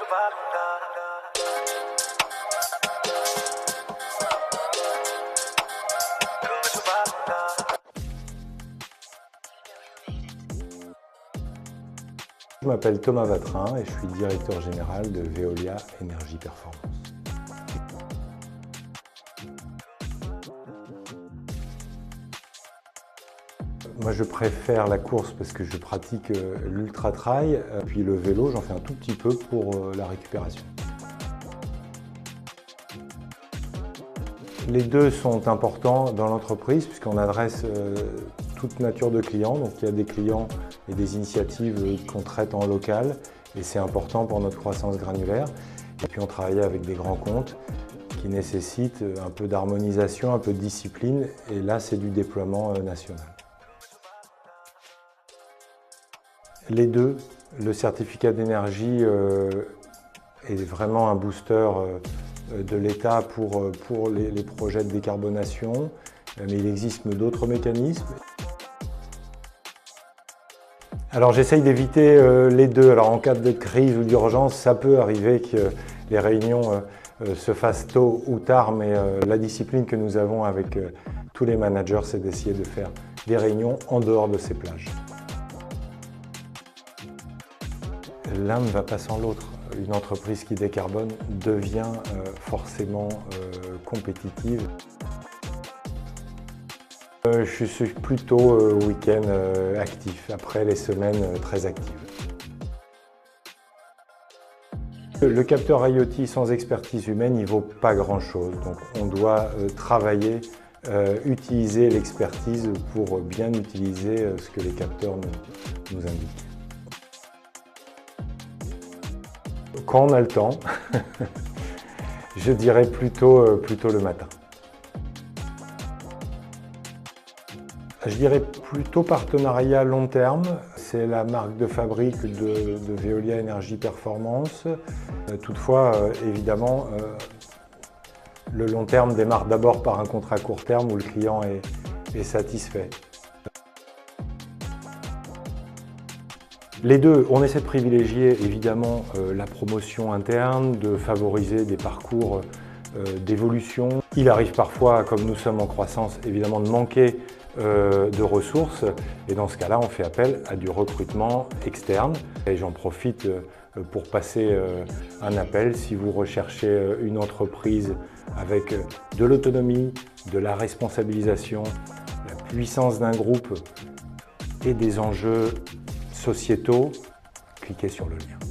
Je m'appelle Thomas Vatrin et je suis directeur général de Veolia Énergie Performance. Moi je préfère la course parce que je pratique l'ultra-trail, puis le vélo j'en fais un tout petit peu pour la récupération. Les deux sont importants dans l'entreprise puisqu'on adresse toute nature de clients. Donc il y a des clients et des initiatives qu'on traite en local et c'est important pour notre croissance granulaire. Et puis on travaille avec des grands comptes qui nécessitent un peu d'harmonisation, un peu de discipline et là c'est du déploiement national. Les deux, le certificat d'énergie est vraiment un booster de l'État pour les projets de décarbonation, mais il existe d'autres mécanismes. Alors j'essaye d'éviter les deux. Alors en cas de crise ou d'urgence, ça peut arriver que les réunions se fassent tôt ou tard, mais la discipline que nous avons avec tous les managers, c'est d'essayer de faire des réunions en dehors de ces plages. L'un ne va pas sans l'autre. Une entreprise qui décarbone devient forcément compétitive. Je suis plutôt week-end actif, après les semaines très actives. Le capteur IoT sans expertise humaine, il ne vaut pas grand-chose. Donc on doit travailler, utiliser l'expertise pour bien utiliser ce que les capteurs nous indiquent. Quand on a le temps, je dirais plutôt le matin. Je dirais plutôt partenariat long terme. C'est la marque de fabrique de Veolia Énergie Performance. Toutefois, évidemment, le long terme démarre d'abord par un contrat court terme où le client est satisfait. Les deux, on essaie de privilégier évidemment la promotion interne, de favoriser des parcours d'évolution. Il arrive parfois, comme nous sommes en croissance, évidemment de manquer de ressources et dans ce cas-là, on fait appel à du recrutement externe. Et j'en profite pour passer un appel si vous recherchez une entreprise avec de l'autonomie, de la responsabilisation, la puissance d'un groupe et des enjeux sociétaux, cliquez sur le lien.